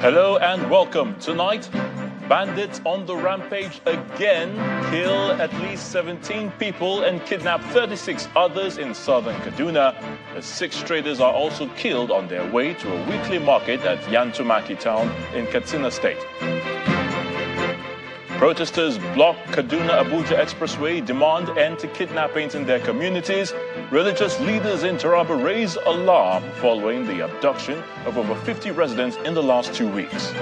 Hello and welcome. Tonight, bandits on the rampage again kill at least 17 people and kidnap 36 others in southern Kaduna. The 6 traders are also killed on their way to a weekly market at Yantumaki town in Katsina state. Protesters block Kaduna-Abuja expressway, demand end to kidnappings in their communities. Religious leaders in Taraba raise alarm following the abduction of over 50 residents in the last 2 weeks.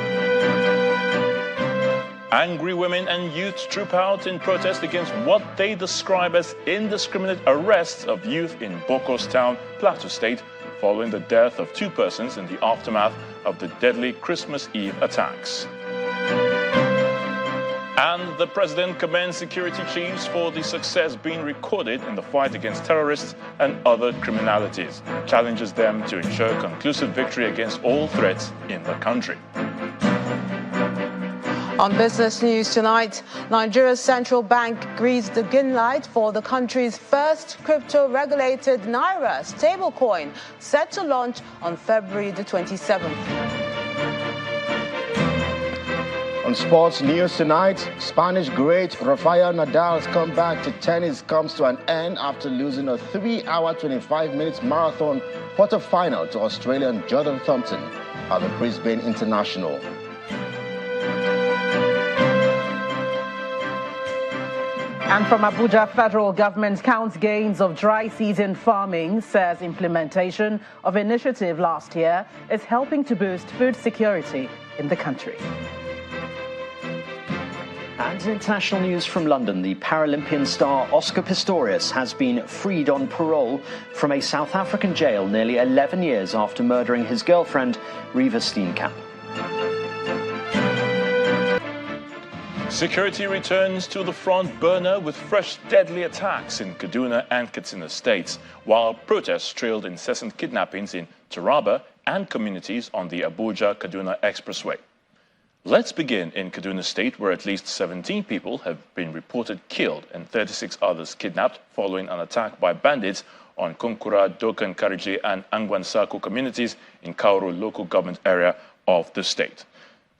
Angry women and youth troop out in protest against what they describe as indiscriminate arrests of youth in Boko's town, Plateau state, following the death of 2 persons in the aftermath of the deadly Christmas Eve attacks. And the president commends security chiefs for the success being recorded in the fight against terrorists and other criminalities, challenges them to ensure conclusive victory against all threats in the country. On business news tonight, Nigeria's central bank agrees the green light for the country's first crypto-regulated Naira stablecoin, set to launch on February the 27th. On sports news tonight, Spanish great Rafael Nadal's comeback to tennis comes to an end after losing a 3-hour 25-minute marathon quarter-final to Australian Jordan Thompson at the Brisbane International. And from Abuja, federal government counts gains of dry season farming, says implementation of initiative last year is helping to boost food security in the country. And international news from London, the Paralympian star Oscar Pistorius has been freed on parole from a South African jail nearly 11 years after murdering his girlfriend, Reva Steenkamp. Security returns to the front burner with fresh deadly attacks in Kaduna and Katsina states, while protests trailed incessant kidnappings in Taraba and communities on the Abuja-Kaduna expressway. Let's begin in Kaduna state, where at least 17 people have been reported killed and 36 others kidnapped following an attack by bandits on Konkura, Dokan, Kariji and Angwansako communities in Kauru local government area of the state.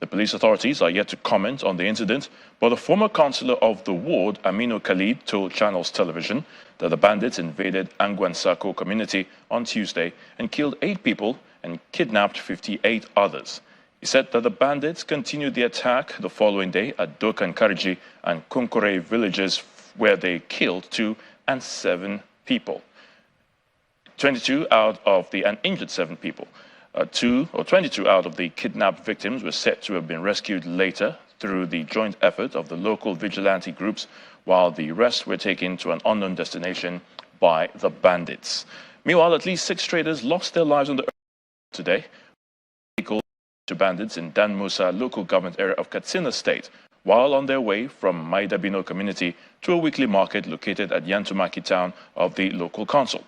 The police authorities are yet to comment on the incident, but the former councillor of the ward, Aminu Khalid, told Channels Television that the bandits invaded Angwansako community on Tuesday and killed 8 people and kidnapped 58 others. He said that the bandits continued the attack the following day at Dokan, Kariji and Kunkure villages, where they killed 2 and 7 people. 22 out of the and injured 7 people. 22 out of the kidnapped victims were said to have been rescued later through the joint effort of the local vigilante groups, while the rest were taken to an unknown destination by the bandits. Meanwhile, at least 6 traders lost their lives on the earth today to bandits in Dan Musa local government area of Katsina state, while on their way from Maidabino community to a weekly market located at Yantumaki town of the local council.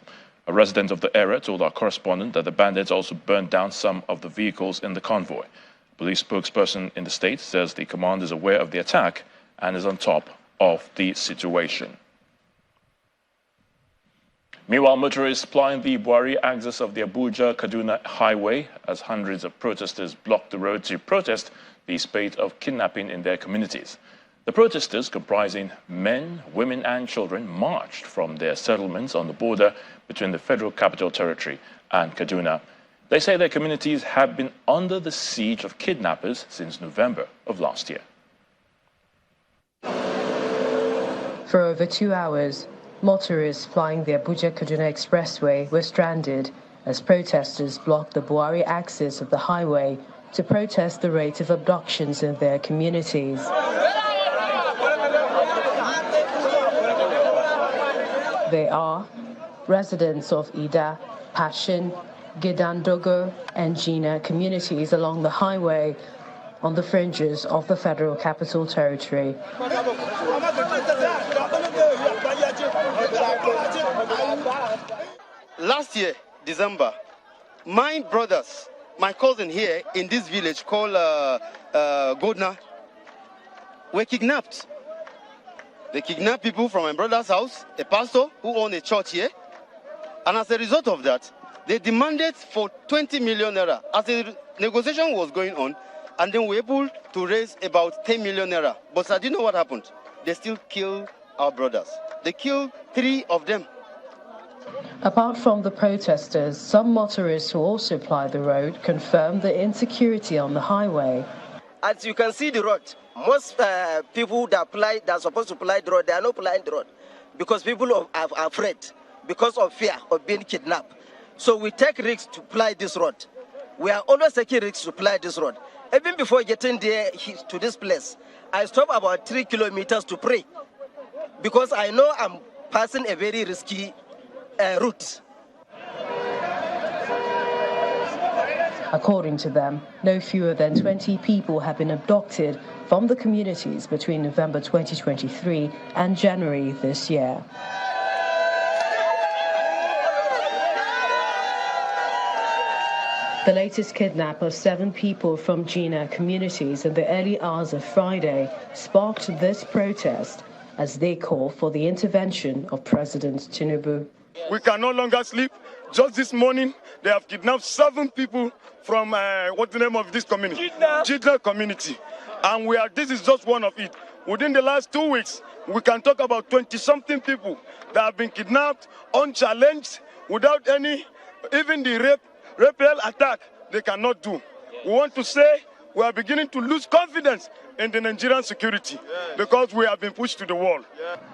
A resident of the area told our correspondent that the bandits also burned down some of the vehicles in the convoy. A police spokesperson in the state says the command is aware of the attack and is on top of the situation. Meanwhile, motorists plying the Buhari axis of the Abuja-Kaduna highway as hundreds of protesters blocked the road to protest the spate of kidnapping in their communities. The protesters, comprising men, women and children, marched from their settlements on the border between the Federal Capital Territory and Kaduna. They say their communities have been under the siege of kidnappers since November of last year. For over 2 hours, motorists flying the Abuja-Kaduna Expressway were stranded as protesters blocked the Buhari axis of the highway to protest the rate of abductions in their communities. They are residents of Ida, Pashin, Gidandogo and Gina communities along the highway on the fringes of the Federal Capital Territory. Last year, December, my brothers, my cousin here in this village called Godna, were kidnapped. They kidnapped people from my brother's house, a pastor who owned a church here. And as a result of that, they demanded for 20 million naira. As the negotiation was going on, And then we're able to raise about 10 million naira. But I didn't know what happened. They still kill our brothers. They killed 3 of them. Apart from the protesters, some motorists who also ply the road confirmed the insecurity on the highway. As you can see the road, most people that are supposed to ply the road, they are not plying the road because people are afraid because of fear of being kidnapped. So we take risks to ply this road. We are always taking risks to ply this road. Even before getting there to this place, I stopped about 3 kilometers to pray because I know I'm passing a very risky route. According to them, no fewer than 20 people have been abducted from the communities between November 2023 and January this year. The latest kidnap of 7 people from Jina communities in the early hours of Friday sparked this protest as they call for the intervention of President Tinubu. We can no longer sleep. Just this morning, they have kidnapped 7 people from, what's the name of this community? Jina community. And this is just one of it. Within the last 2 weeks, we can talk about 20-something people that have been kidnapped, unchallenged, without even the repel attack, they cannot do. We want to say we are beginning to lose confidence in the Nigerian security because we have been pushed to the wall.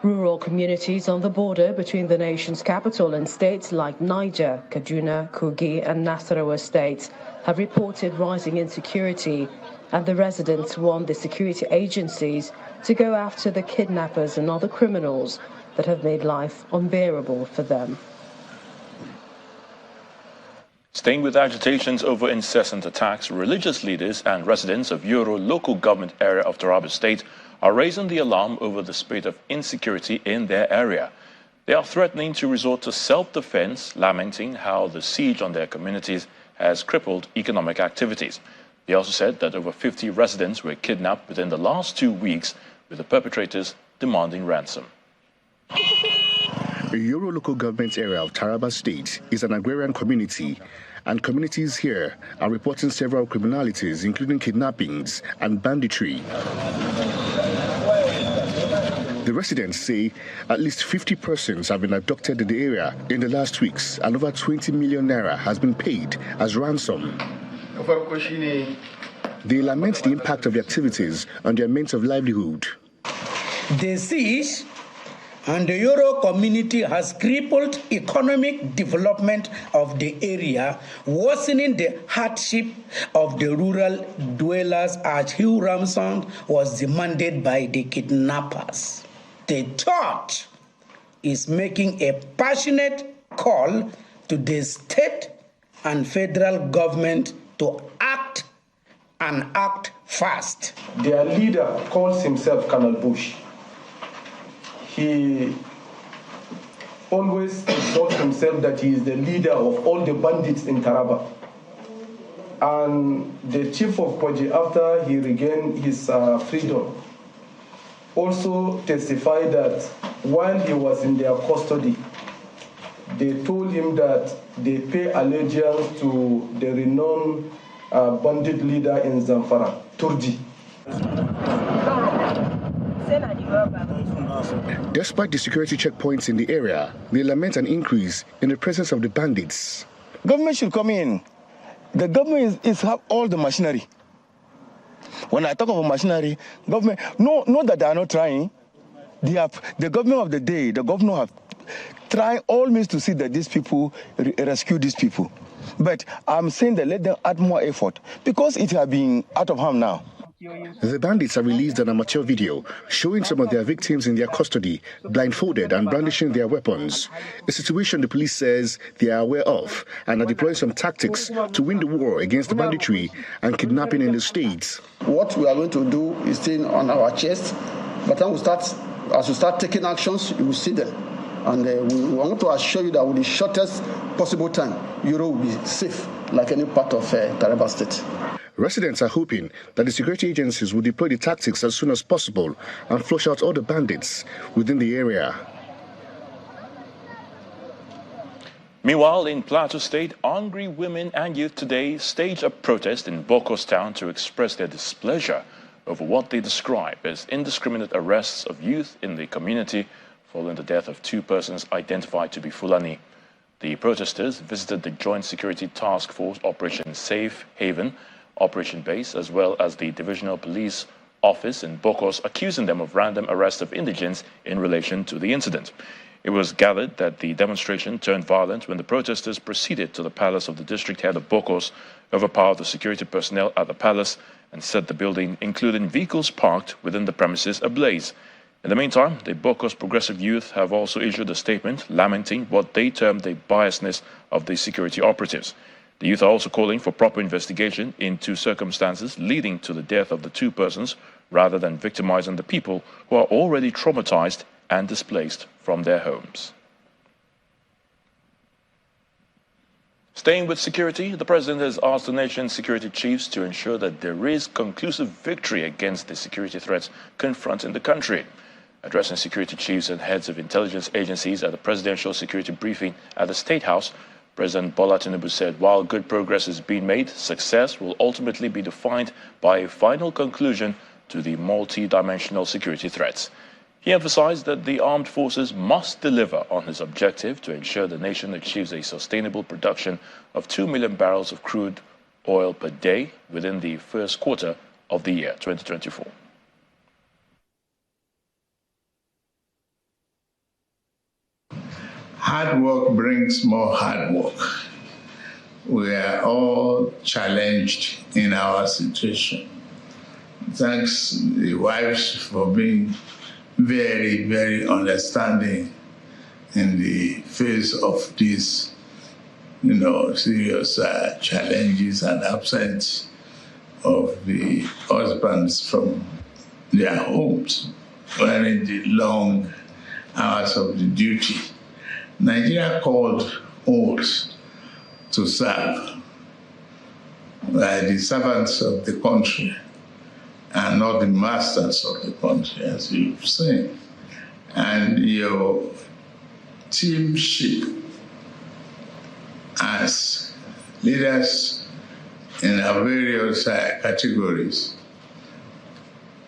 Rural communities on the border between the nation's capital and states like Niger, Kaduna, Kogi and Nasarawa states have reported rising insecurity, and the residents want the security agencies to go after the kidnappers and other criminals that have made life unbearable for them. Staying with agitations over incessant attacks, religious leaders and residents of Yoro local government area of Taraba State are raising the alarm over the spate of insecurity in their area. They are threatening to resort to self-defense, lamenting how the siege on their communities has crippled economic activities. They also said that over 50 residents were kidnapped within the last 2 weeks, with the perpetrators demanding ransom. The Yoro local government area of Taraba State is an agrarian community, and communities here are reporting several criminalities, including kidnappings and banditry. The residents say at least 50 persons have been abducted in the area in the last weeks, and over 20 million naira has been paid as ransom. They lament the impact of the activities on their means of livelihood. The siege and the Yoro community has crippled economic development of the area, worsening the hardship of the rural dwellers as Hugh ransom was demanded by the kidnappers. The church is making a passionate call to the state and federal government to act and act fast. Their leader calls himself Colonel Bush. He always exalts himself that he is the leader of all the bandits in Taraba. And the chief of Kwaji, after he regained his freedom, also testified that while he was in their custody, they told him that they pay allegiance to the renowned bandit leader in Zamfara, Turji. Despite the security checkpoints in the area, they lament an increase in the presence of the bandits. Government should come in. The government have all the machinery. When I talk about machinery, government, not that they are not trying. They have, the government of the day, the governor have tried all means to see that these people rescue these people. But I'm saying that let them add more effort because it has been out of hand now. The bandits have released an amateur video showing some of their victims in their custody, blindfolded and brandishing their weapons, a situation the police says they are aware of and are deploying some tactics to win the war against the banditry and kidnapping in the state. What we are going to do is staying on our chest, but as we start taking actions, you will see them. And we want to assure you that with the shortest possible time, Euro will be safe like any part of Taraba State. Residents are hoping that the security agencies will deploy the tactics as soon as possible and flush out all the bandits within the area. Meanwhile, in Plateau State, angry women and youth today staged a protest in Bokos town to express their displeasure over what they describe as indiscriminate arrests of youth in the community following the death of 2 persons identified to be Fulani. The protesters visited the Joint Security Task Force Operation Safe Haven Operation Base, as well as the Divisional Police Office in Bokos, accusing them of random arrest of indigents in relation to the incident. It was gathered that the demonstration turned violent when the protesters proceeded to the palace of the district head of Bokos, overpowered the security personnel at the palace, and set the building, including vehicles parked within the premises, ablaze. In the meantime, the Bokos Progressive Youth have also issued a statement lamenting what they termed the biasness of the security operatives. The youth are also calling for proper investigation into circumstances leading to the death of the 2 persons, rather than victimizing the people who are already traumatized and displaced from their homes. Staying with security, the president has asked the nation's security chiefs to ensure that there is conclusive victory against the security threats confronting the country. Addressing security chiefs and heads of intelligence agencies at a presidential security briefing at the State House, President Bola Tinubu said while good progress is being made, success will ultimately be defined by a final conclusion to the multi-dimensional security threats. He emphasized that the armed forces must deliver on his objective to ensure the nation achieves a sustainable production of 2 million barrels of crude oil per day within the first quarter of the year 2024. Hard work brings more hard work. We are all challenged in our situation. Thanks the wives for being very, very understanding in the face of these, serious challenges and absence of the husbands from their homes during the long hours of the duty. Nigeria called oaths to serve. The servants of the country and not the masters of the country, as you've seen. And your teamship as leaders in our various categories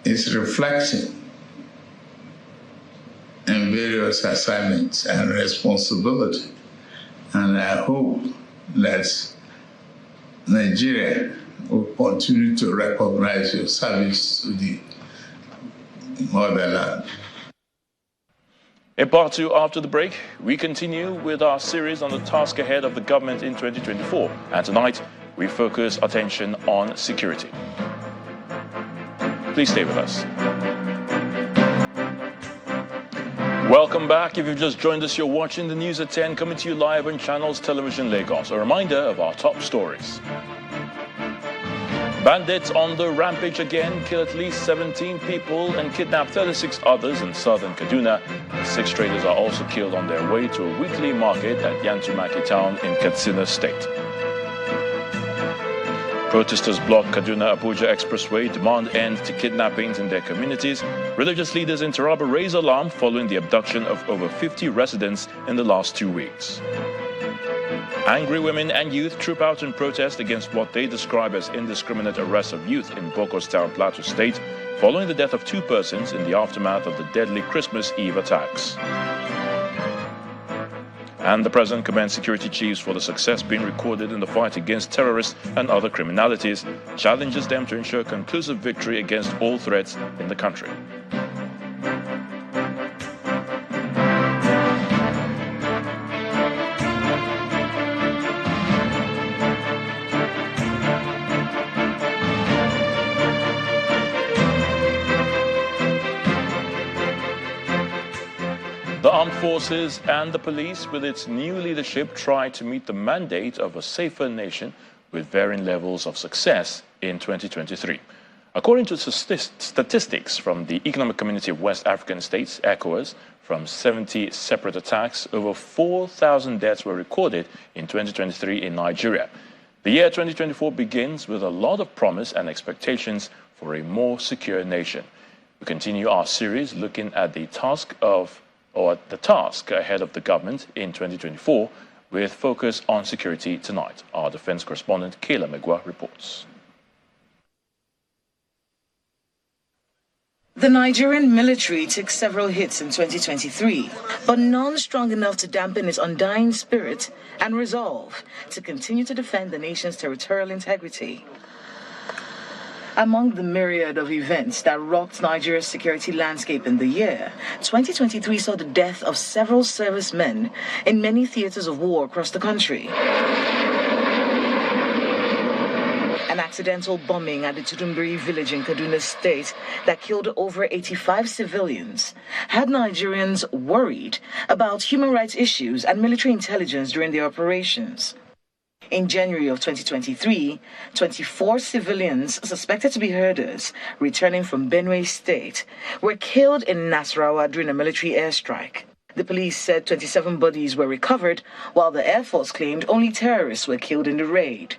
is reflecting in various assignments and responsibility. And I hope that Nigeria will continue to recognize your service to the motherland. In part 2, after the break, we continue with our series on the task ahead of the government in 2024. And tonight, we focus attention on security. Please stay with us. Welcome back. If you've just joined us, you're watching the News at 10 coming to you live on Channels Television Lagos. A reminder of our top stories. Bandits on the rampage again, kill at least 17 people and kidnap 36 others in southern Kaduna. 6 traders are also killed on their way to a weekly market at Yantumaki town in Katsina state. Protesters block Kaduna-Abuja expressway, demand end to kidnappings in their communities. Religious leaders in Taraba raise alarm following the abduction of over 50 residents in the last 2 weeks. Angry women and youth troop out in protest against what they describe as indiscriminate arrests of youth in Bokos Town, Plateau State, following the death of 2 persons in the aftermath of the deadly Christmas Eve attacks. And the president commends security chiefs for the success being recorded in the fight against terrorists and other criminalities, challenges them to ensure conclusive victory against all threats in the country. The armed forces and the police, with its new leadership, try to meet the mandate of a safer nation with varying levels of success in 2023. According to statistics from the Economic Community of West African States, ECOWAS, from 70 separate attacks, over 4,000 deaths were recorded in 2023 in Nigeria. The year 2024 begins with a lot of promise and expectations for a more secure nation. We continue our series looking at the task ahead of the government in 2024 with focus on security tonight. Our defense correspondent Kayla Megwa reports. The Nigerian military took several hits in 2023, but none strong enough to dampen its undying spirit and resolve to continue to defend the nation's territorial integrity. Among the myriad of events that rocked Nigeria's security landscape in the year, 2023 saw the death of several servicemen in many theaters of war across the country. An accidental bombing at the Tudumbiri village in Kaduna State that killed over 85 civilians had Nigerians worried about human rights issues and military intelligence during the operations. In January of 2023, 24 civilians suspected to be herders returning from Benue State were killed in Nasarawa during a military airstrike. The police said 27 bodies were recovered, while the Air Force claimed only terrorists were killed in the raid.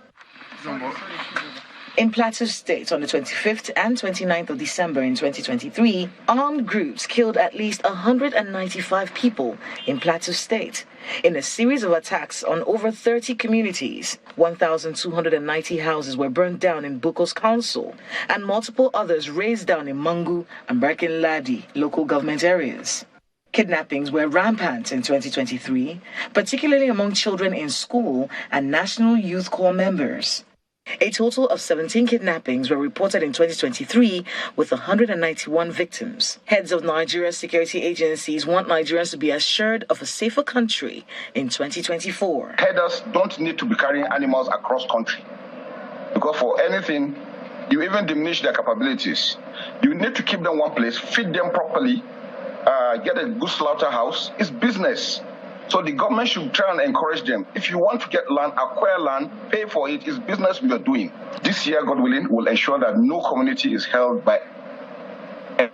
In Plateau State on the 25th and 29th of December in 2023, armed groups killed at least 195 people in Plateau State in a series of attacks on over 30 communities. 1,290 houses were burned down in Bukos Council and multiple others razed down in Mangu and Barkin-Ladi local government areas. Kidnappings were rampant in 2023, particularly among children in school and National Youth Corps members. A total of 17 kidnappings were reported in 2023, with 191 victims. Heads of Nigeria's security agencies want Nigerians to be assured of a safer country in 2024. Herders don't need to be carrying animals across country, because for anything, you even diminish their capabilities. You need to keep them one place, feed them properly, get a good slaughterhouse. It's business. So the government should try and encourage them. If you want to get land, acquire land, pay for it. It's business we are doing. This year, God willing, will ensure that no community is held by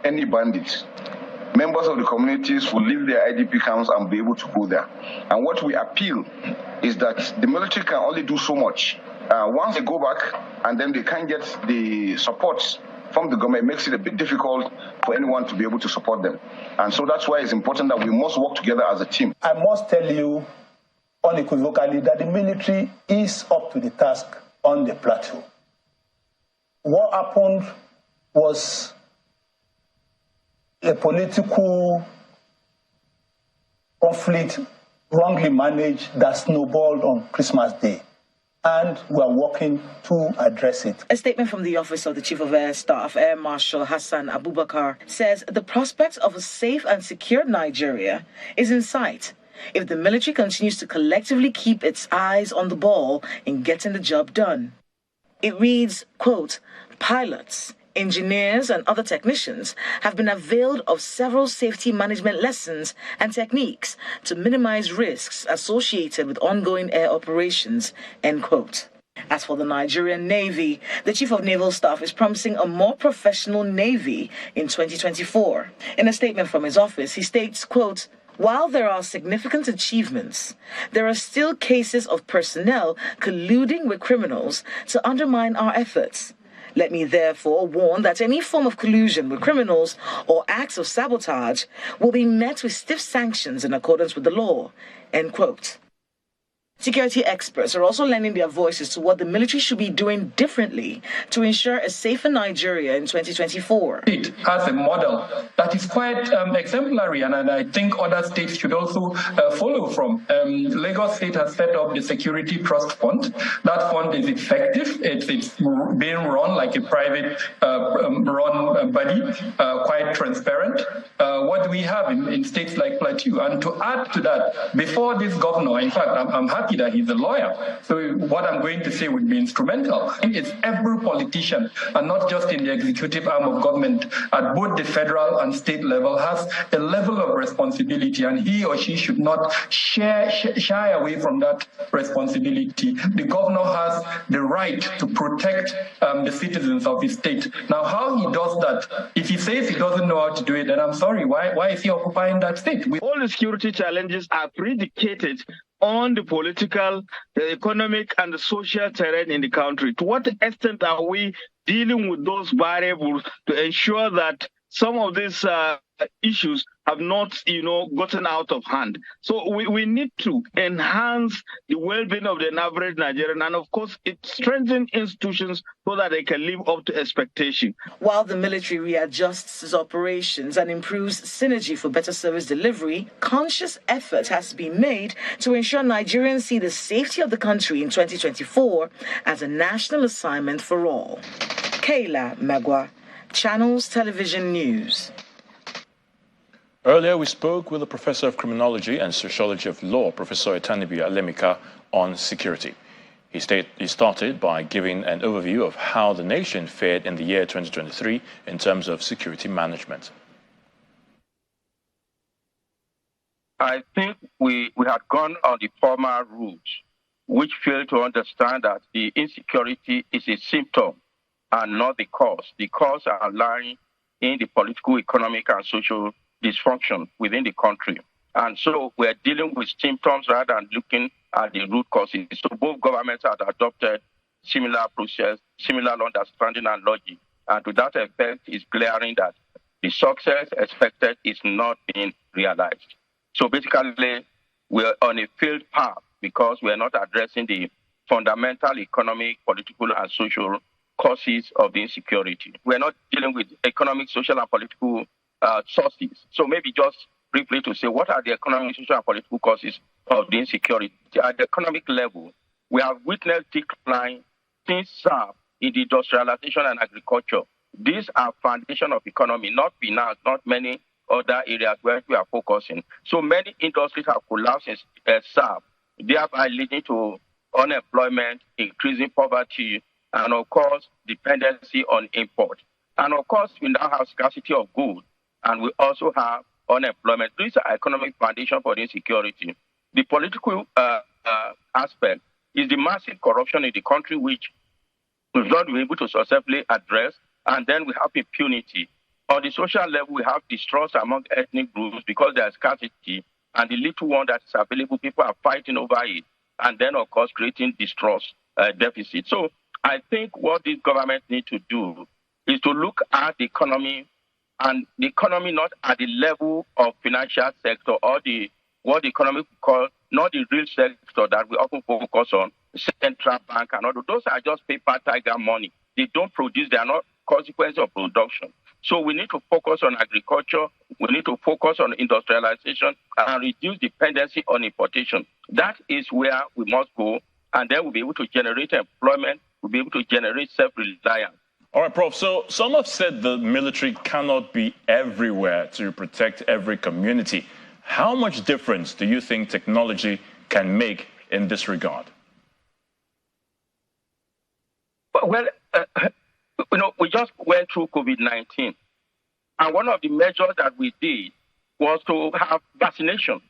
any bandits. Members of the communities will leave their IDP camps and be able to go there. And what we appeal is that the military can only do so much. Once they go back and then they can't get the support from the government, it makes it a bit difficult for anyone to be able to support them. And so that's why it's important that we must work together as a team. I must tell you unequivocally that the military is up to the task on the plateau. What happened was a political conflict wrongly managed that snowballed on Christmas Day, and we are working to address it. A statement from the Office of the Chief of Air Staff, Air Marshal Hassan Abubakar, says the prospect of a safe and secure Nigeria is in sight if the military continues to collectively keep its eyes on the ball in getting the job done. It reads, quote, pilots, engineers and other technicians have been availed of several safety management lessons and techniques to minimize risks associated with ongoing air operations, end quote. As for the Nigerian Navy, the Chief of Naval Staff is promising a more professional Navy in 2024. In a statement from his office, he states, quote, while there are significant achievements, there are still cases of personnel colluding with criminals to undermine our efforts. Let me therefore warn that any form of collusion with criminals or acts of sabotage will be met with stiff sanctions in accordance with the law, end quote. Security experts are also lending their voices to what the military should be doing differently to ensure a safer Nigeria in 2024. It has a model that is quite exemplary, and I think other states should also follow from. Lagos State has set up the Security Trust Fund. That fund is effective. It's being run like a private run body, quite transparent. What do we have in states like Plateau? And to add to that, before this governor, in fact, I'm happy that he's a lawyer. So what I'm going to say would be instrumental. It's every politician, and not just in the executive arm of government, at both the federal and state level, has a level of responsibility, and he or she should not shy away from that responsibility. The governor has the right to protect the citizens of his state. Now, how he does that, if he says he doesn't know how to do it, then I'm sorry, why is he occupying that state? All the security challenges are predicated on the political, the economic, and the social terrain in the country. To what extent are we dealing with those variables to ensure that some of these issues have not, gotten out of hand. So we need to enhance the well-being of the average Nigerian, and of course, it strengthens institutions so that they can live up to expectation. While the military readjusts its operations and improves synergy for better service delivery, conscious effort has to be made to ensure Nigerians see the safety of the country in 2024 as a national assignment for all. Kayla Magwa, Channels Television News. Earlier, we spoke with a professor of criminology and sociology of law, Professor Etanibi Alemika, on security. He started by giving an overview of how the nation fared in the year 2023 in terms of security management. I think we had gone on the former route, which failed to understand that the insecurity is a symptom and not the cause. The cause are lying in the political, economic, and social dysfunction within the country. And so we're dealing with symptoms rather than looking at the root causes. So both governments have adopted similar process, similar understanding and logic. And to that effect, it's glaring that the success expected is not being realized. So basically, we're on a failed path because we're not addressing the fundamental economic, political, and social causes of the insecurity. We're not dealing with economic, social, and political sources. So maybe just briefly to say, what are the economic, social, and political causes of the insecurity? At the economic level, we have witnessed decline since SARP in the industrialization and agriculture. These are foundation of economy, not finance, not many other areas where we are focusing. So many industries have collapsed in SARP, thereby leading to unemployment, increasing poverty, and of course, dependency on import. And of course, we now have scarcity of goods, and we also have unemployment. These are economic foundation for insecurity. The political aspect is the massive corruption in the country, which we've not been able to successfully address. And then we have impunity. On the social level, we have distrust among ethnic groups because there is scarcity, and the little one that is available, people are fighting over it, and then, of course, creating distrust deficit. So I think what this government needs to do is to look at the economy, and the economy not at the level of financial sector or what the economy we call not the real sector that we often focus on, central bank and all those are just paper tiger money. They don't produce, they are not consequence of production. So we need to focus on agriculture, we need to focus on industrialization and reduce dependency on importation. That is where we must go, and then we'll be able to generate employment, we'll be able to generate self-reliance. All right, Prof. So some have said the military cannot be everywhere to protect every community. How much difference do you think technology can make in this regard? Well, we just went through COVID-19. And one of the measures that we did was to have vaccination.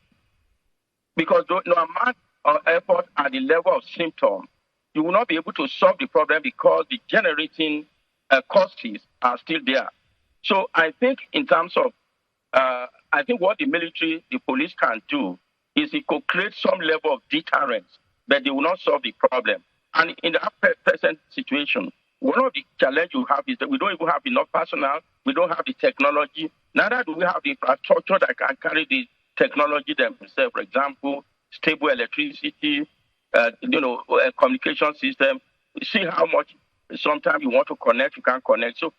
Because no amount of effort at the level of symptoms, you will not be able to solve the problem because the generating causes are still there. So I think in terms of, I think what the military, the police can do is it could create some level of deterrence, but they will not solve the problem. And in the present situation, one of the challenges you have is that we don't even have enough personnel, we don't have the technology, neither do we have the infrastructure that can carry the technology themselves. For example, stable electricity, a communication system. See how much sometimes you want to connect, you can't connect. So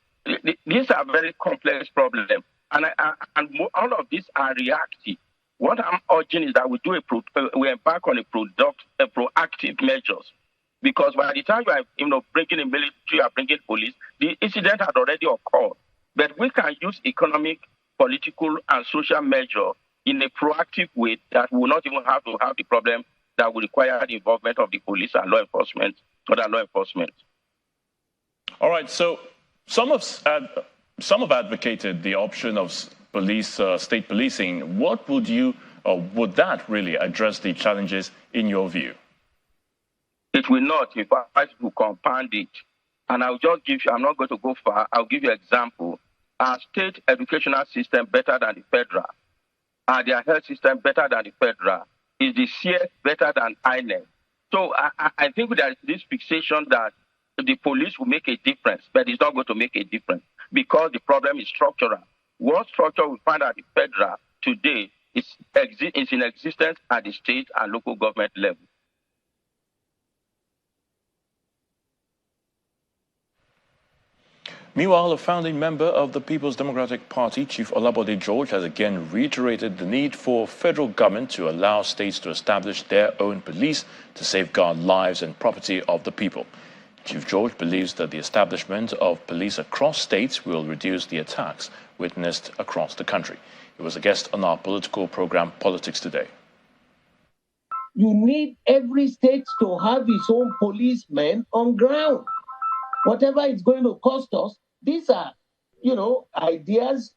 these are very complex problems. And all of these are reactive. What I'm urging is that we we embark on a proactive measures. Because by the time you are bringing in military or bringing police, the incident had already occurred. But we can use economic, political, and social measures in a proactive way that will not even have to have the problem that will require the involvement of the police and law enforcement, other law enforcement. All right. So some have advocated the option of state policing. What would that really address the challenges in your view? It will not. In fact, it will compound it. And I'll just give you, I'm not going to go far, I'll give you an example. Our state educational system better than the federal? Are their health system better than the federal? Is the CS better than INEC? So I think there is this fixation that the police will make a difference, but it's not going to make a difference because the problem is structural. what structure we find at the federal today is in existence at the state and local government level. Meanwhile, a founding member of the People's Democratic Party, Chief Olabode George, has again reiterated the need for federal government to allow states to establish their own police to safeguard lives and property of the people. Chief George believes that the establishment of police across states will reduce the attacks witnessed across the country. He was a guest on our political program, Politics Today. You need every state to have its own policemen on ground. Whatever it's going to cost us, these are, ideas.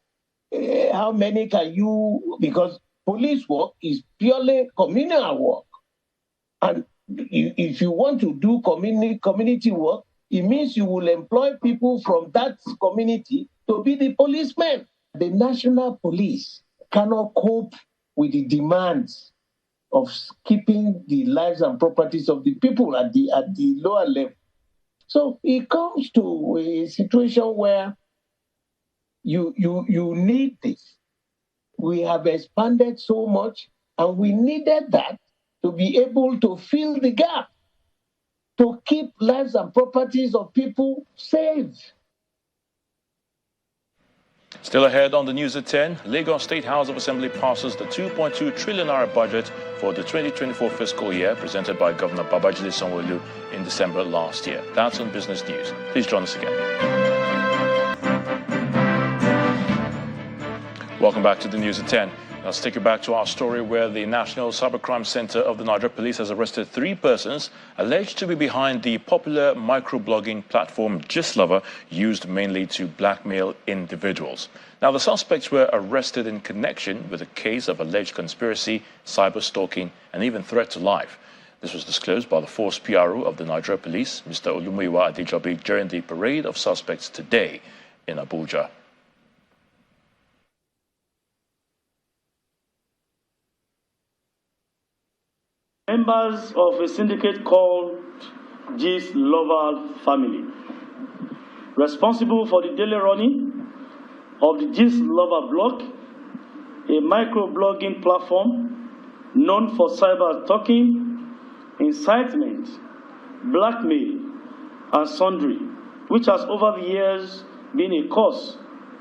How many can you, because police work is purely communal work. And if you want to do community work, it means you will employ people from that community to be the policemen. The national police cannot cope with the demands of keeping the lives and properties of the people at the lower level. So it comes to a situation where you need this. We have expanded so much, and we needed that to be able to fill the gap, to keep lives and properties of people safe. Still ahead on the news at 10, Lagos State House of Assembly passes the 2.2 trillion naira budget for the 2024 fiscal year presented by Governor Babajide Sanwo-Olu in December last year. That's on Business News. Please join us again. Welcome back to the news at 10. Let's take you back to our story where the National Cybercrime Center of the Nigeria Police has arrested 3 persons alleged to be behind the popular microblogging platform Gistlover, used mainly to blackmail individuals. Now, the suspects were arrested in connection with a case of alleged conspiracy, cyber-stalking, and even threat to life. This was disclosed by the force PRO of the Nigeria Police, Mr. Olumuyiwa Adejobi, during the parade of suspects today in Abuja. Members of a syndicate called Gistlover Family, responsible for the daily running of the Gistlover blog, a microblogging platform known for cyber stalking, incitement, blackmail, and sundry, which has over the years been a cause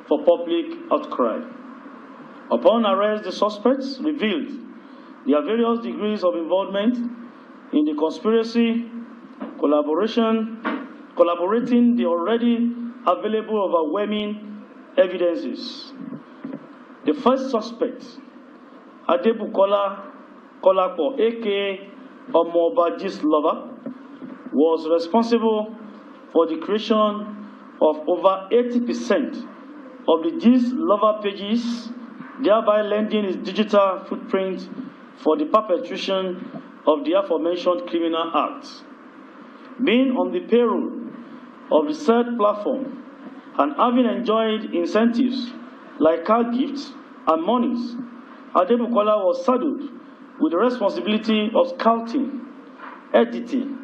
for public outcry. Upon arrest, the suspects revealed their various degrees of involvement in the conspiracy, collaborating the already available overwhelming evidences. The first suspect, Adebukola Kolapo, aka Omoba Gistlover, was responsible for the creation of over 80% of the Gistlover pages, thereby lending his digital footprint for the perpetration of the aforementioned criminal acts. Being on the payroll of the said platform and having enjoyed incentives like car gifts and monies, Adebukola was saddled with the responsibility of scouting, editing,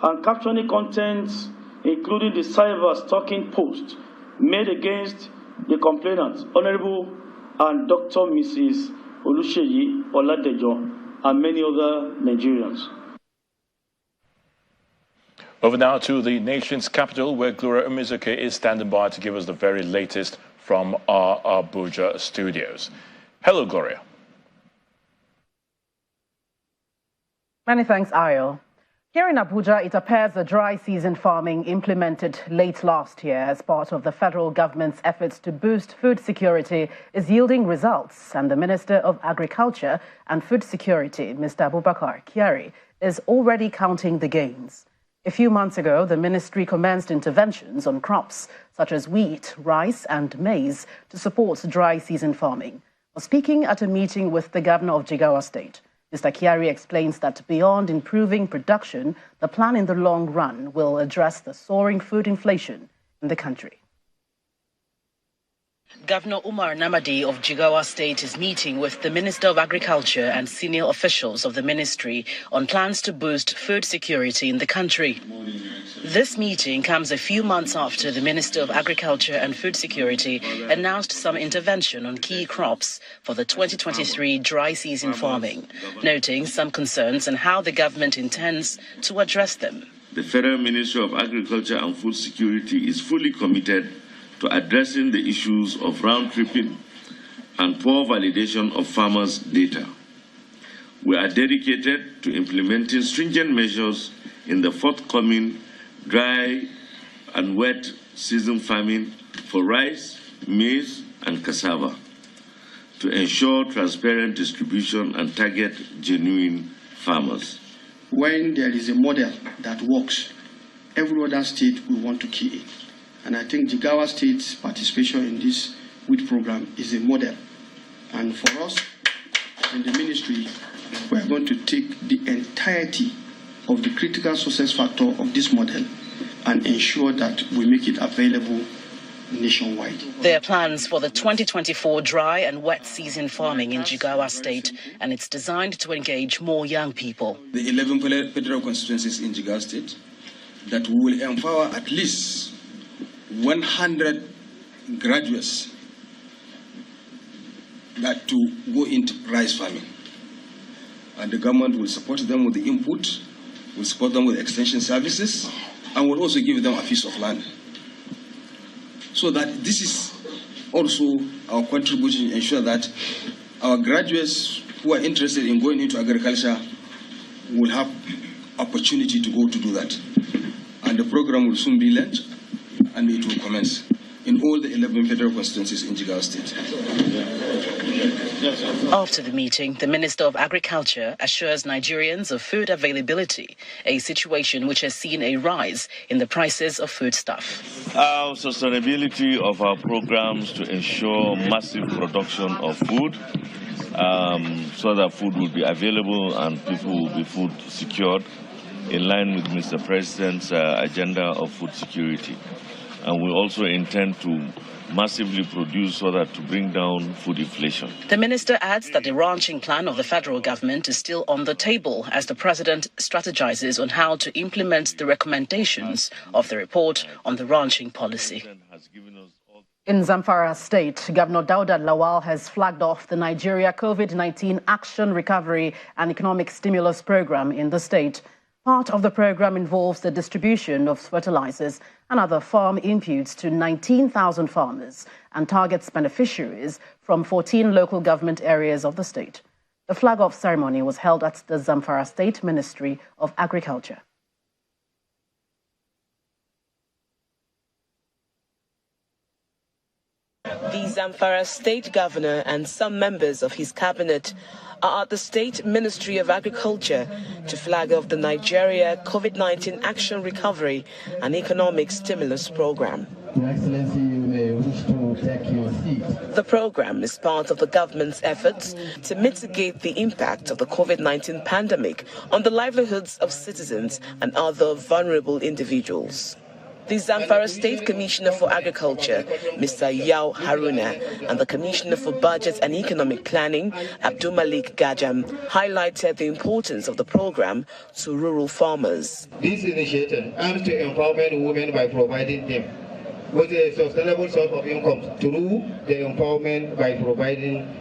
and captioning contents, including the cyber stalking post made against the complainant, Honorable and Dr. Mrs. Oluseyi Oladejo, and many other Nigerians. Over now to the nation's capital, where Gloria Umezuke is standing by to give us the very latest from our Abuja studios. Hello, Gloria. Many thanks, Ayo. Here in Abuja, it appears the dry season farming implemented late last year as part of the federal government's efforts to boost food security is yielding results, and the Minister of Agriculture and Food Security, Mr. Abubakar Kyari, is already counting the gains. A few months ago, the ministry commenced interventions on crops such as wheat, rice, and maize to support dry season farming. Speaking at a meeting with the governor of Jigawa State, Mr. Kyari explains that beyond improving production, the plan in the long run will address the soaring food inflation in the country. Governor Umar Namadi of Jigawa State is meeting with the Minister of Agriculture and senior officials of the ministry on plans to boost food security in the country. This meeting comes a few months after the Minister of Agriculture and Food Security announced some intervention on key crops for the 2023 dry season farming, noting some concerns and how the government intends to address them. The Federal Ministry of Agriculture and Food Security is fully committed to addressing the issues of round-tripping and poor validation of farmers' data. We are dedicated to implementing stringent measures in the forthcoming dry and wet season farming for rice, maize, and cassava to ensure transparent distribution and target genuine farmers. When there is a model that works, every other state will want to key it. And I think Jigawa State's participation in this wheat program is a model. And for us, in the ministry, we are going to take the entirety of the critical success factor of this model and ensure that we make it available nationwide. There are plans for the 2024 dry and wet season farming in Jigawa State, and it's designed to engage more young people. The 11 federal constituencies in Jigawa State that will empower at least 100 graduates that to go into rice farming. And the government will support them with the input, will support them with extension services, and will also give them a piece of land. So that this is also our contribution to ensure that our graduates who are interested in going into agriculture will have opportunity to go to do that. And the program will soon be launched, and it will commence in all the 11 federal constituencies in Jigawa State. After the meeting, the Minister of Agriculture assures Nigerians of food availability, a situation which has seen a rise in the prices of foodstuff. Our sustainability of our programs to ensure massive production of food so that food will be available and people will be food secured in line with Mr. President's agenda of food security. And we also intend to massively produce so that to bring down food inflation. The minister adds that the ranching plan of the federal government is still on the table as the president strategizes on how to implement the recommendations of the report on the ranching policy. In Zamfara State, Governor Dauda Lawal has flagged off the Nigeria COVID-19 Action, Recovery and Economic Stimulus Program in the state. Part of the program involves the distribution of fertilizers and other farm inputs to 19,000 farmers and targets beneficiaries from 14 local government areas of the state. The flag-off ceremony was held at the Zamfara State Ministry of Agriculture. The Zamfara State Governor and some members of his cabinet are at the State Ministry of Agriculture to flag off the Nigeria COVID-19 Action, Recovery and Economic Stimulus Program. Your Excellency, you may wish to take your seat. The program is part of the government's efforts to mitigate the impact of the COVID-19 pandemic on the livelihoods of citizens and other vulnerable individuals. The Zamfara State Commissioner for Agriculture, Mr. Yao Haruna, and the Commissioner for Budget and Economic Planning, Abdul Malik Gajam, highlighted the importance of the program to rural farmers. This initiative aims to empower women by providing them with a sustainable source of income through the empowerment by providing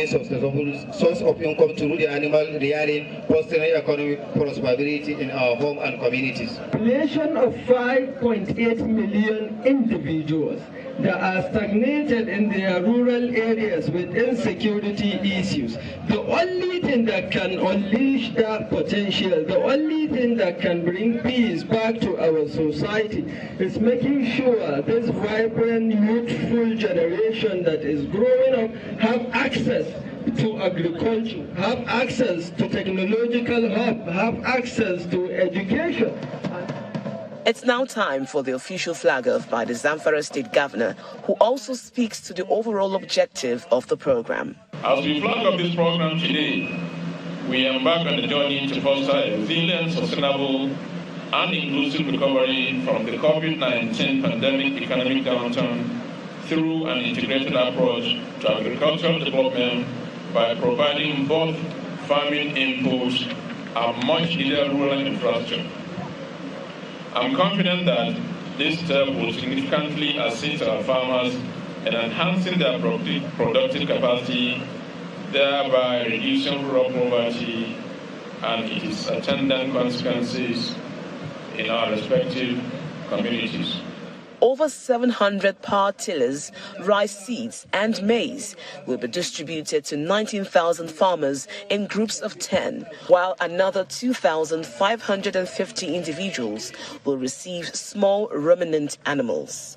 sustainable source of income through the animal rearing, fostering economic prosperity in our home and communities. Population of 5.8 million individuals that are stagnated in their rural areas with insecurity issues. The only thing that can unleash that potential, the only thing that can bring peace back to our society is making sure this vibrant, youthful generation that is growing up have access to agriculture, have access to technological hub, have access to education. It's now time for the official flag-off by the Zamfara State Governor, who also speaks to the overall objective of the program. As we flag off this program today, we embark on the journey to foster a resilient, sustainable, and inclusive recovery from the COVID-19 pandemic economic downturn through an integrated approach to agricultural development by providing both farming inputs and much needed rural infrastructure. I'm confident that this step will significantly assist our farmers in enhancing their productive capacity, thereby reducing rural poverty and its attendant consequences in our respective communities. Over 700 power tillers, rice seeds and maize will be distributed to 19,000 farmers in groups of 10, while another 2,550 individuals will receive small ruminant animals.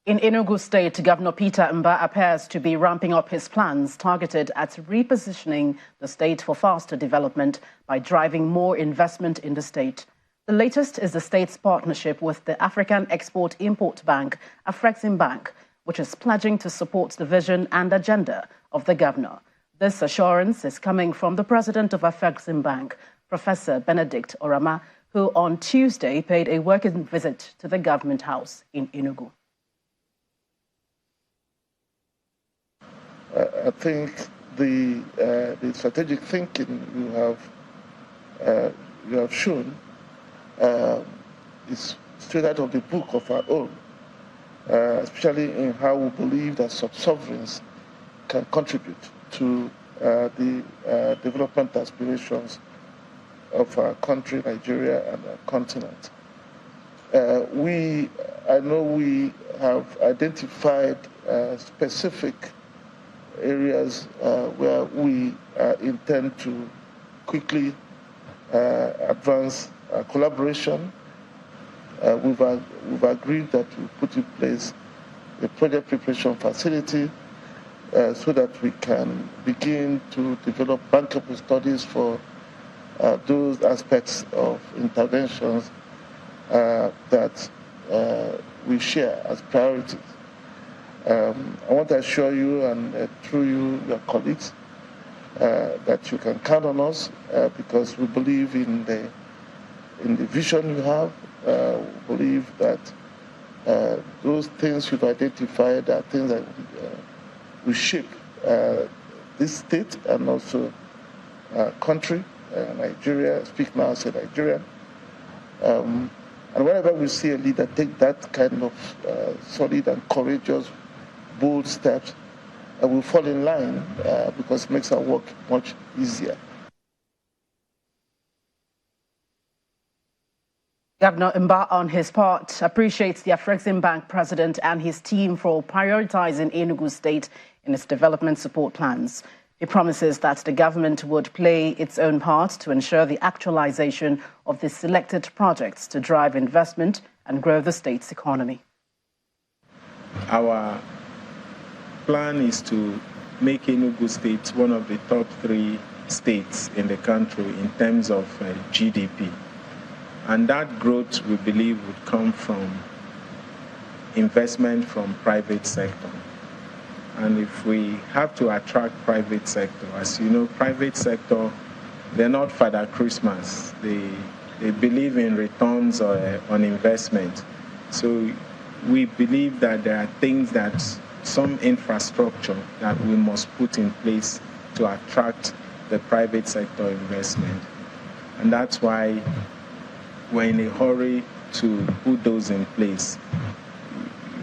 In Enugu State, Governor Peter Mba appears to be ramping up his plans targeted at repositioning the state for faster development by driving more investment in the state. The latest is the state's partnership with the African Export-Import Bank, Afreximbank, which is pledging to support the vision and agenda of the governor. This assurance is coming from the president of Afreximbank, Professor Benedict Orama, who on Tuesday paid a working visit to the government house in Enugu. I think the strategic thinking you have shown is straight out of the book of our own, especially in how we believe that sub-sovereigns can contribute to the development aspirations of our country, Nigeria, and our continent. I know we have identified specific areas where we intend to quickly advance collaboration. We've agreed that we put in place a project preparation facility so that we can begin to develop bankable studies for those aspects of interventions that we share as priorities. I want to assure you and through you, your colleagues, that you can count on us because we believe in the vision you have. We believe that those things you've identified are things that will shape this state and also country, Nigeria. I speak now as a Nigerian. And whenever we see a leader take that kind of solid and courageous, bold steps, will fall in line because it makes our work much easier. Governor Mba, on his part, appreciates the Afreximbank president and his team for prioritizing Enugu State in its development support plans. He promises that the government would play its own part to ensure the actualization of the selected projects to drive investment and grow the state's economy. Our plan is to make Enugu State one of the top 3 states in the country in terms of GDP. And that growth, we believe, would come from investment from private sector. And if we have to attract private sector, as you know, private sector, they're not Father Christmas. They believe in returns on investment. So we believe that there are things that some infrastructure that we must put in place to attract the private sector investment. And that's why we're in a hurry to put those in place.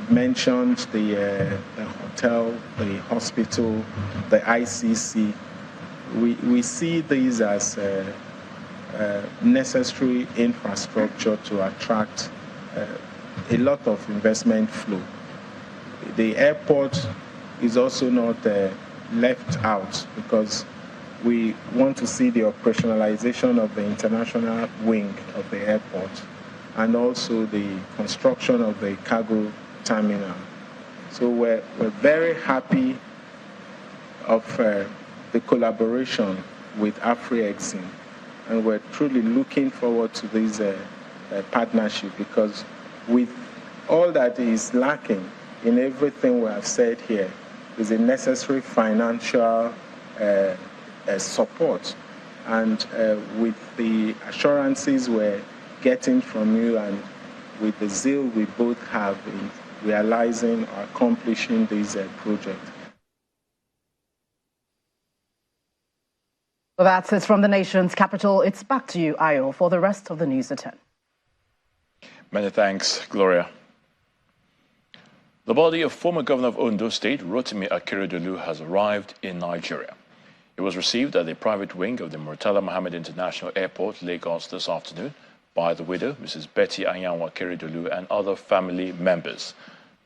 You mentioned the hotel, the hospital, the ICC. We see these as necessary infrastructure to attract a lot of investment flow. The airport is also not left out because we want to see the operationalization of the international wing of the airport and also the construction of the cargo terminal. So we're very happy of the collaboration with Afrexim, and we're truly looking forward to this partnership because with all that is lacking in everything we have said here is a necessary financial support. And with the assurances we're getting from you and with the zeal we both have in realizing or accomplishing this project. Well, that's it from the nation's capital. It's back to you, Ayo, for the rest of the news at 10. Many thanks, Gloria. The body of former governor of Ondo State, Rotimi Akeredolu, has arrived in Nigeria. It was received at the private wing of the Murtala Mohammed International Airport, Lagos, this afternoon by the widow, Mrs. Betty Anyanwu Akeredolu, and other family members.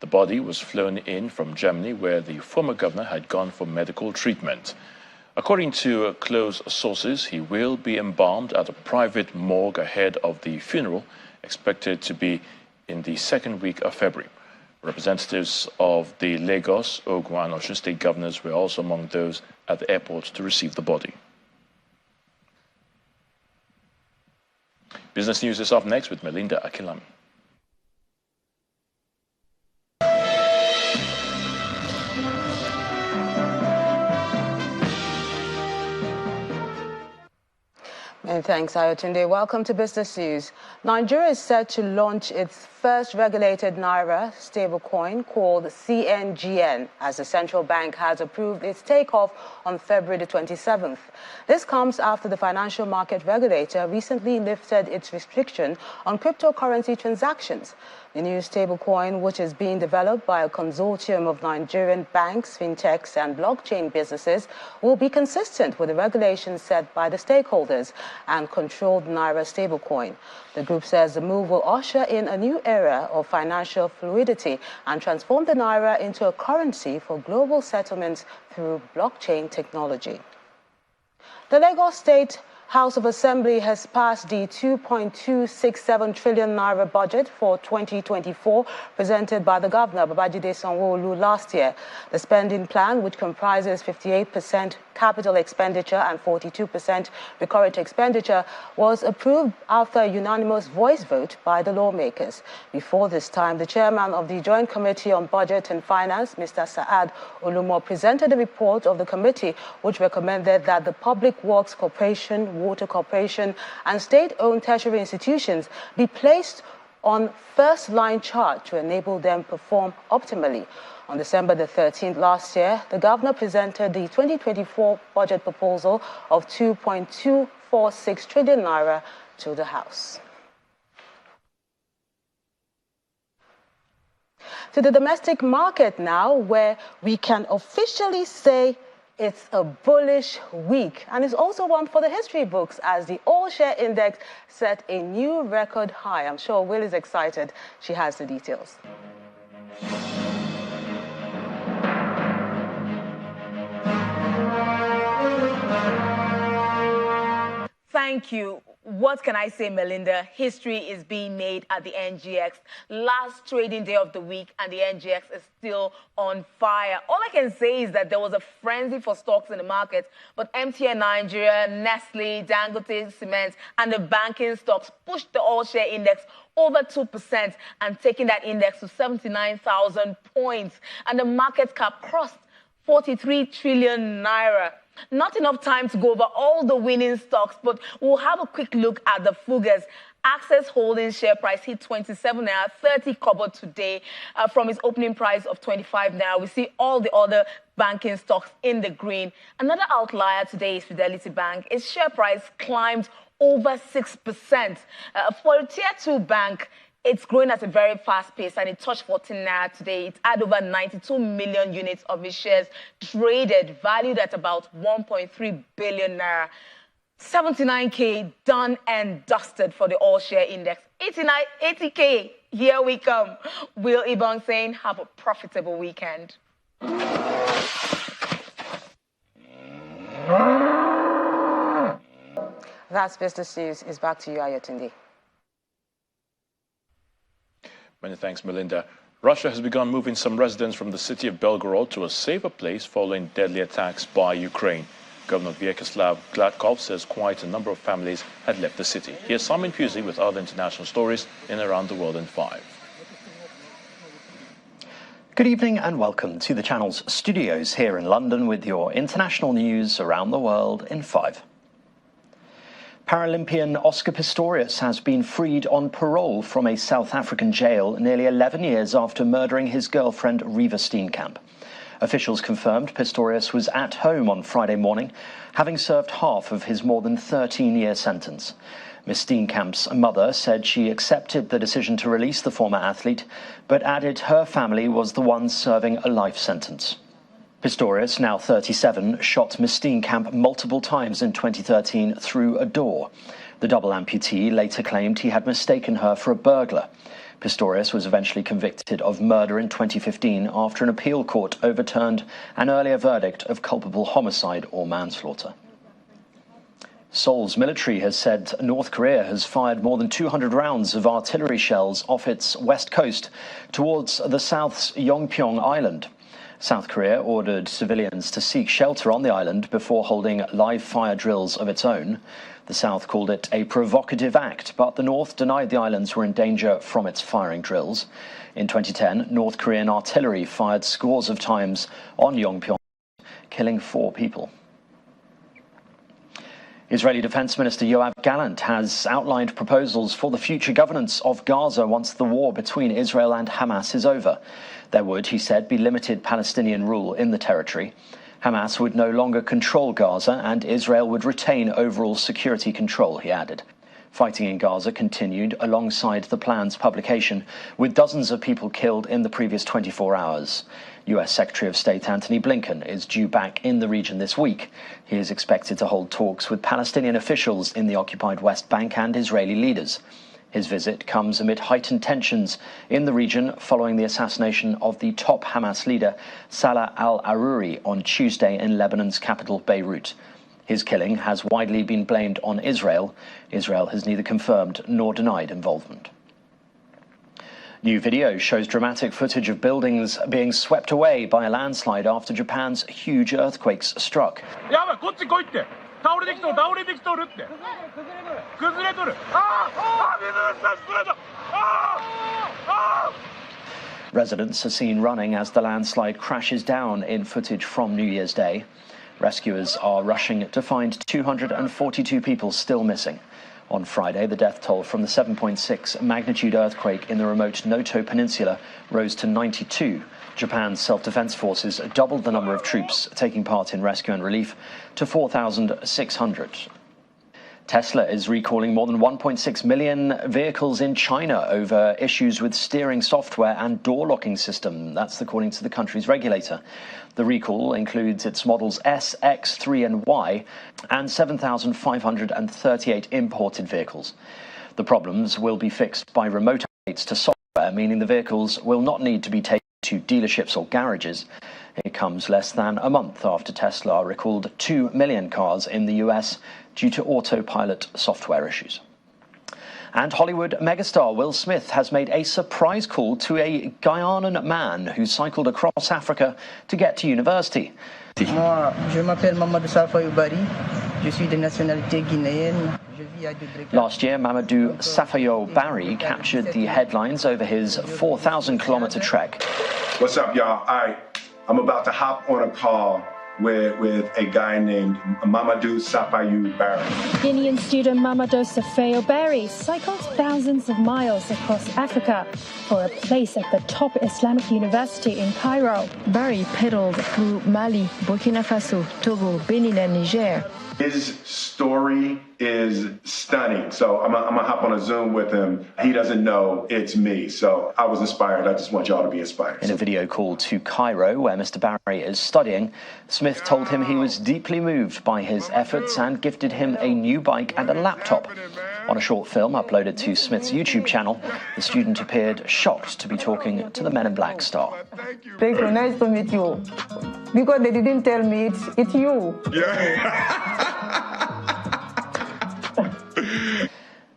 The body was flown in from Germany, where the former governor had gone for medical treatment. According to close sources, he will be embalmed at a private morgue ahead of the funeral, expected to be in the second week of February. Representatives of the Lagos, Ogun, and Osun state governors were also among those at the airport to receive the body. Business News is up next with Melinda Akilami. And thanks, Ayotunde. Welcome to Business News. Nigeria is set to launch its first regulated Naira stablecoin called CNGN, as the central bank has approved its takeoff on February the 27th. This comes after the financial market regulator recently lifted its restriction on cryptocurrency transactions. The new stablecoin, which is being developed by a consortium of Nigerian banks, fintechs, and blockchain businesses, will be consistent with the regulations set by the stakeholders and controlled Naira stablecoin. The group says the move will usher in a new era of financial fluidity and transform the Naira into a currency for global settlements through blockchain technology. The Lagos State House of Assembly has passed the 2.267 trillion Naira budget for 2024 presented by the governor, Babajide Sanwo-Olu, last year. The spending plan, which comprises 58% capital expenditure and 42% recurrent expenditure, was approved after a unanimous voice vote by the lawmakers. Before this time, the chairman of the Joint Committee on Budget and Finance, Mr. Saad Olumo, presented a report of the committee which recommended that the Public Works Corporation, Water Corporation, and state-owned tertiary institutions be placed on first-line charge to enable them perform optimally. On December the 13th last year, the governor presented the 2024 budget proposal of 2.246 trillion naira to the House. To the domestic market now, where we can officially say it's a bullish week, and it's also one for the history books as the all-share index set a new record high. I'm sure Will is excited. She has the details. Thank you. What can I say, Melinda? History is being made at the NGX. Last trading day of the week, and the NGX is still on fire. All I can say is that there was a frenzy for stocks in the market, but MTN Nigeria, Nestle, Dangote Cement, and the banking stocks pushed the all-share index over 2% and taking that index to 79,000 points. And the market cap crossed 43 trillion naira. Not enough time to go over all the winning stocks, but we'll have a quick look at the figures. Access Holdings share price hit 27 naira 30 kobo today from its opening price of 25 naira. We see all the other banking stocks in the green. Another outlier today is Fidelity Bank. Its share price climbed over 6%. For a Tier 2 bank, it's growing at a very fast pace, and it touched 14 naira today. It had over 92 million units of its shares traded, valued at about 1.3 billion naira. 79K done and dusted for the all-share index. 80K, here we come. Will Ibong saying, have a profitable weekend. That's Business News. It's back to you, Ayotunde. Many thanks, Melinda. Russia has begun moving some residents from the city of Belgorod to a safer place following deadly attacks by Ukraine. Governor Vyacheslav Gladkov says quite a number of families had left the city. Here's Simon Pusey with other international stories in Around the World in 5. Good evening and welcome to the channel's studios here in London with your international news around the world in 5. Paralympian Oscar Pistorius has been freed on parole from a South African jail nearly 11 years after murdering his girlfriend Reva Steenkamp. Officials confirmed Pistorius was at home on Friday morning, having served half of his more than 13-year sentence. Ms. Steenkamp's mother said she accepted the decision to release the former athlete, but added her family was the one serving a life sentence. Pistorius, now 37, shot Ms. Steenkamp multiple times in 2013 through a door. The double amputee later claimed he had mistaken her for a burglar. Pistorius was eventually convicted of murder in 2015 after an appeal court overturned an earlier verdict of culpable homicide or manslaughter. Seoul's military has said North Korea has fired more than 200 rounds of artillery shells off its west coast towards the South's Yongpyong Island. South Korea ordered civilians to seek shelter on the island before holding live fire drills of its own. The South called it a provocative act, but the North denied the islands were in danger from its firing drills. In 2010, North Korean artillery fired scores of times on Yongpyong, killing 4 people. Israeli Defense Minister Yoav Gallant has outlined proposals for the future governance of Gaza once the war between Israel and Hamas is over. There would, he said, be limited Palestinian rule in the territory. Hamas would no longer control Gaza and Israel would retain overall security control, he added. Fighting in Gaza continued alongside the plan's publication, with dozens of people killed in the previous 24 hours. US Secretary of State Antony Blinken is due back in the region this week. He is expected to hold talks with Palestinian officials in the occupied West Bank and Israeli leaders. His visit comes amid heightened tensions in the region following the assassination of the top Hamas leader, Salah al-Aruri, on Tuesday in Lebanon's capital, Beirut. His killing has widely been blamed on Israel. Israel has neither confirmed nor denied involvement. New video shows dramatic footage of buildings being swept away by a landslide after Japan's huge earthquakes struck. Residents are seen running as the landslide crashes down in footage from New Year's Day. Rescuers are rushing to find 242 people still missing. On Friday, the death toll from the 7.6 magnitude earthquake in the remote Noto Peninsula rose to 92. Japan's self-defense forces doubled the number of troops taking part in rescue and relief to 4,600. Tesla is recalling more than 1.6 million vehicles in China over issues with steering software and door locking system. That's according to the country's regulator. The recall includes its models S, X, 3 and Y and 7,538 imported vehicles. The problems will be fixed by remote updates to software, meaning the vehicles will not need to be taken to dealerships or garages. It comes less than a month after Tesla recalled 2 million cars in the US due to autopilot software issues. And Hollywood megastar Will Smith has made a surprise call to a Guyanan man who cycled across Africa to get to university. Moi, je m'appelle Mamadou Safayo Bari. Je suis de nationalité guinéenne. Last year, Mamadou Safayo Barry captured the headlines over his 4,000-kilometer trek. What's up, y'all? All right, I'm about to hop on a call with a guy named Mamadou Safayo Barry. Guinean student Mamadou Safayo Barry cycled thousands of miles across Africa for a place at the top Islamic university in Cairo. Barry pedaled through Mali, Burkina Faso, Togo, Benin and Niger. His story is stunning. So I'm gonna hop on a Zoom with him. He doesn't know it's me. So I was inspired. I just want y'all to be inspired. In a video call to Cairo, where Mr. Barry is studying, Smith told him he was deeply moved by his efforts and gifted him a new bike and a laptop. On a short film uploaded to Smith's YouTube channel, the student appeared shocked to be talking to the Men in Black star. Thank you. Nice to meet you. Because they didn't tell me it's you. Yeah.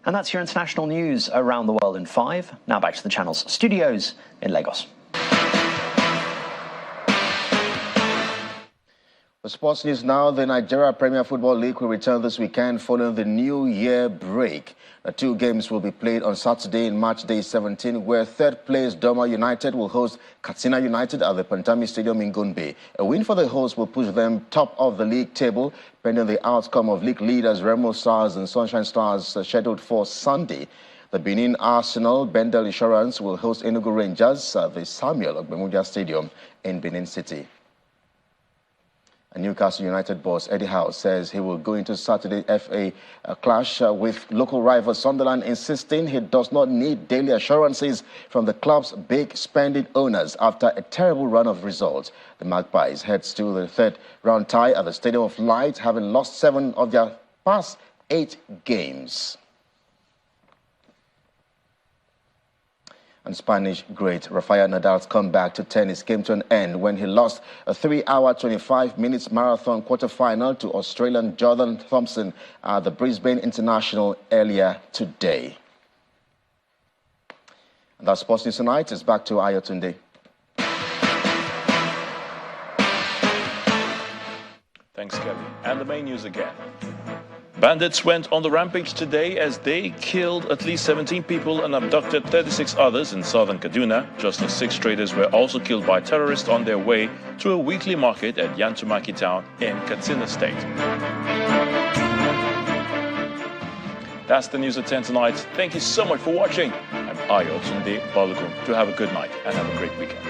And that's your international news around the world in 5. Now back to the channel's studios in Lagos. For sports news now, the Nigeria Premier Football League will return this weekend following the New Year break. The 2 games will be played on Saturday in March Day 17, where third-place Doma United will host Katsina United at the Pantami Stadium in Gombe. A win for the hosts will push them top of the league table, pending the outcome of league leaders Remo Stars and Sunshine Stars scheduled for Sunday. The Benin Arsenal Bendel Insurance will host Enugu Rangers at the Samuel Ogbemudia Stadium in Benin City. A Newcastle United boss, Eddie Howe, says he will go into Saturday's FA clash with local rival Sunderland, insisting he does not need daily assurances from the club's big spending owners after a terrible run of results. The Magpies heads to the third-round tie at the Stadium of Light, having lost 7 of their past 8 games. And Spanish great Rafael Nadal's comeback to tennis came to an end when he lost a 3-hour, 25-minute marathon quarterfinal to Australian Jordan Thompson at the Brisbane International earlier today. And that's Sports News Tonight. It's back to Ayotunde. Thanks, Kelly. And the main news again. Bandits went on the rampage today as they killed at least 17 people and abducted 36 others in southern Kaduna, just as 6 traders were also killed by terrorists on their way to a weekly market at Yantumaki town in Katsina State. That's the news at 10 tonight. Thank you so much for watching. I'm Ayotunde Balogun. Do have a good night and have a great weekend.